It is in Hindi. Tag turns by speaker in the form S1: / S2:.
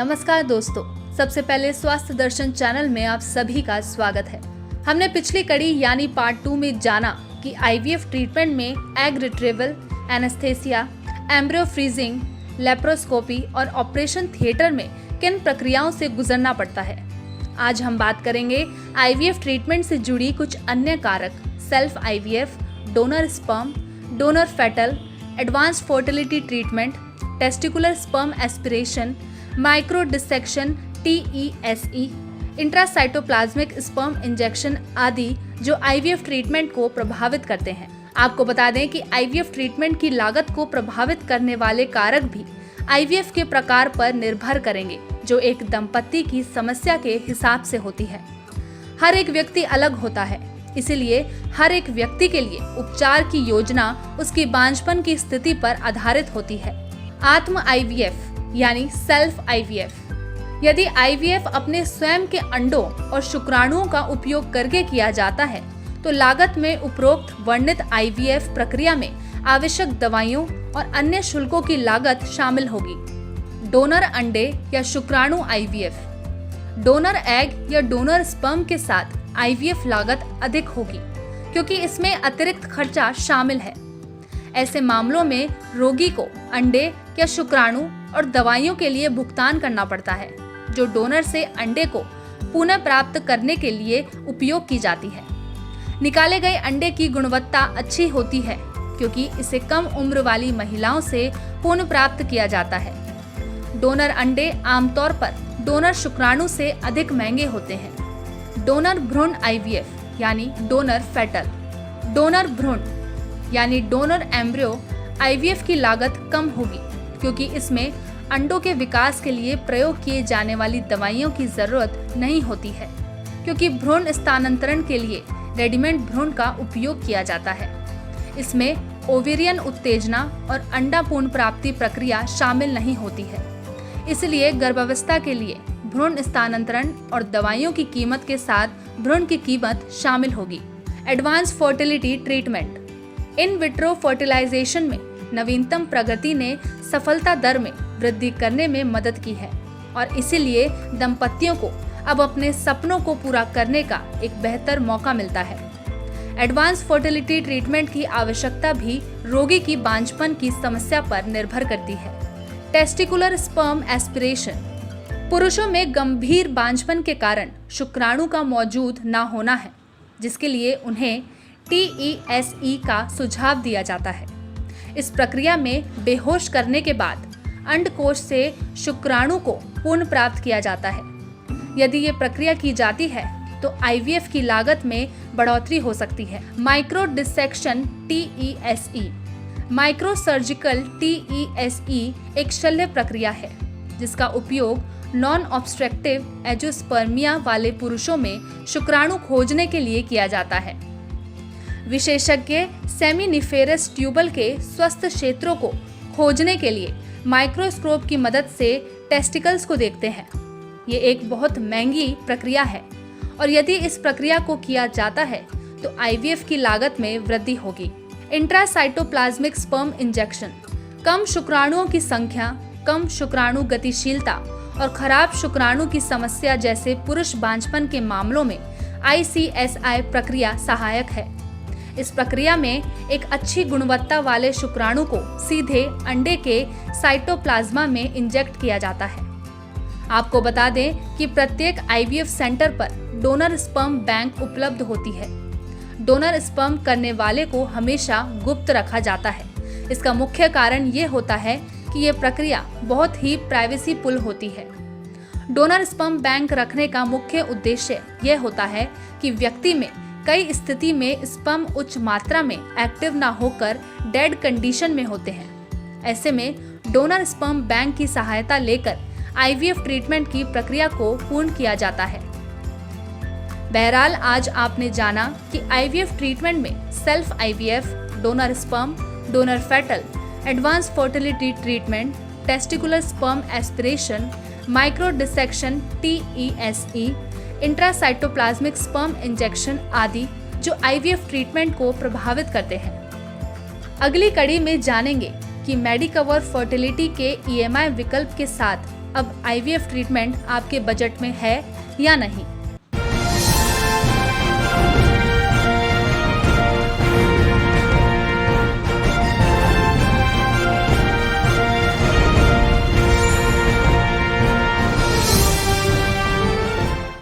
S1: नमस्कार दोस्तों, सबसे पहले स्वास्थ्य दर्शन चैनल में आप सभी का स्वागत है। हमने पिछली कड़ी यानी पार्ट 2 में जाना कि आईवीएफ ट्रीटमेंट में egg retrieval, anaesthesia, embryo freezing, laparoscopy और ऑपरेशन थिएटर में किन प्रक्रियाओं से गुजरना पड़ता है। आज हम बात करेंगे आईवीएफ ट्रीटमेंट से जुड़ी कुछ अन्य कारक, self IVF, donor sperm, donor fetal, advanced fertility treatment, testicular sperm aspiration, micro dissection TESE, intracytoplasmic sperm injection आदि जो आईवीएफ ट्रीटमेंट को प्रभावित करते हैं। आपको बता दें कि आईवीएफ ट्रीटमेंट की लागत को प्रभावित करने वाले कारक भी आईवीएफ के प्रकार पर निर्भर करेंगे, जो एक दंपति की समस्या के हिसाब से होती है। हर एक व्यक्ति अलग होता है, इसलिए हर एक व्यक्ति के लिए उपचार की योजना उसकी बांझपन की स्थिति पर आधारित होती है। आत्म आईवीएफ यानी सेल्फ आईवीएफ, यदि आईवीएफ अपने स्वयं के अंडों और शुक्राणुओं का उपयोग करके किया जाता है तो लागत में उपरोक्त वर्णित आईवीएफ प्रक्रिया में आवश्यक दवाइयों और अन्य शुल्कों की लागत शामिल होगी। डोनर अंडे या शुक्राणु आईवीएफ, डोनर एग या डोनर स्पर्म के साथ आईवीएफ लागत अधिक होगी क्योंकि इसमें अतिरिक्त खर्चा शामिल है। ऐसे मामलों में रोगी को अंडे या शुक्राणु और दवाइयों के लिए भुगतान करना पड़ता है, जो डोनर से अंडे को पुनः प्राप्त करने के लिए उपयोग की जाती है। निकाले गए अंडे की गुणवत्ता अच्छी होती है क्योंकि इसे कम उम्र वाली महिलाओं से पुनः प्राप्त किया जाता है। डोनर अंडे आमतौर पर डोनर शुक्राणु से अधिक महंगे होते हैं। डोनर भ्रूण आईवीएफ यानी डोनर फेटल, डोनर भ्रूण यानी डोनर एम्ब्रियो आईवीएफ की लागत कम होगी क्योंकि इसमें अंडों के विकास के लिए प्रयोग किए जाने वाली दवाइयों की जरूरत नहीं होती है, क्योंकि भ्रूण स्थानांतरण के लिए रेडीमेड भ्रूण का उपयोग किया जाता है। इसमें ओवेरियन उत्तेजना और अंडा पूर्ण प्राप्ति प्रक्रिया शामिल नहीं होती है, इसलिए गर्भावस्था के लिए भ्रूण स्थानांतरण और दवाइयों की कीमत के साथ भ्रूण की कीमत शामिल होगी। Advance fertility treatment, in vitro fertilisation में नवीनतम प्रगति ने सफलता दर में वृद्धि करने में मदद की है और इसीलिए दंपतियों को अब अपने सपनों को पूरा करने का एक बेहतर मौका मिलता है। एडवांस फर्टिलिटी ट्रीटमेंट की आवश्यकता भी रोगी की बांझपन की समस्या पर निर्भर करती है। टेस्टिकुलर स्पर्म एस्पिरेशन, पुरुषों में गंभीर बांझपन के कारण शुक्राणु का मौजूद ना होना है, जिसके लिए उन्हें TESE का सुझाव दिया जाता है। इस प्रक्रिया में बेहोश करने के बाद अंडकोश से शुक्राणु को पुनः प्राप्त किया जाता है। यदि ये प्रक्रिया की जाती है तो आईवीएफ की लागत में बढ़ोतरी हो सकती है। Micro dissection TESE, micro surgical TESE एक शल्य प्रक्रिया है जिसका उपयोग नॉन ऑब्स्ट्रक्टिव एंजियोस्पर्मिया वाले पुरुषों में शुक्राणु खोजने के लिए किया जाता है। विशेषज्ञ सेमिनिफेरस ट्यूबल के स्वस्थ क्षेत्रों को खोजने के लिए माइक्रोस्कोप की मदद से टेस्टिकल्स को देखते हैं। ये एक बहुत महंगी प्रक्रिया है और यदि इस प्रक्रिया को किया जाता है तो आईवीएफ की लागत में वृद्धि होगी। इंट्रासाइटोप्लाज्मिक स्पर्म इंजेक्शन, कम शुक्राणुओं की संख्या, कम शुक्राणु गतिशीलता और खराब शुक्राणु की समस्या जैसे पुरुष बांझपन के मामलों में ICSI प्रक्रिया सहायक है। इस प्रक्रिया में एक अच्छी गुणवत्ता वाले शुक्राणु को सीधे अंडे के साइटोप्लाज्मा में इंजेक्ट किया जाता है। आपको बता दें कि प्रत्येक आईवीएफ सेंटर पर डोनर स्पर्म बैंक उपलब्ध होती है। डोनर स्पर्म करने वाले को हमेशा गुप्त रखा जाता है। इसका मुख्य कारण ये होता है कि ये प्रक्रिया बहुत ही प्राइवेसीफुल होती है। डोनर स्पर्म बैंक रखने का मुख्य उद्देश्य यह होता है कि व्यक्ति में कई स्थिति में स्पर्म उच्च मात्रा में एक्टिव ना होकर डेड कंडीशन में होते हैं। ऐसे में डोनर स्पर्म बैंक की सहायता लेकर आईवीएफ ट्रीटमेंट की प्रक्रिया को पूर्ण किया जाता है। बहरहाल आज आपने जाना कि आईवीएफ ट्रीटमेंट में self IVF, donor sperm, donor fetal, advance fertility treatment, testicular sperm aspiration, micro dissection TESE, intracytoplasmic sperm injection आदि जो आईवीएफ ट्रीटमेंट को प्रभावित करते हैं। अगली कड़ी में जानेंगे कि मेडिकवर फर्टिलिटी के EMI विकल्प के साथ अब IVF ट्रीटमेंट आपके बजट में है या नहीं।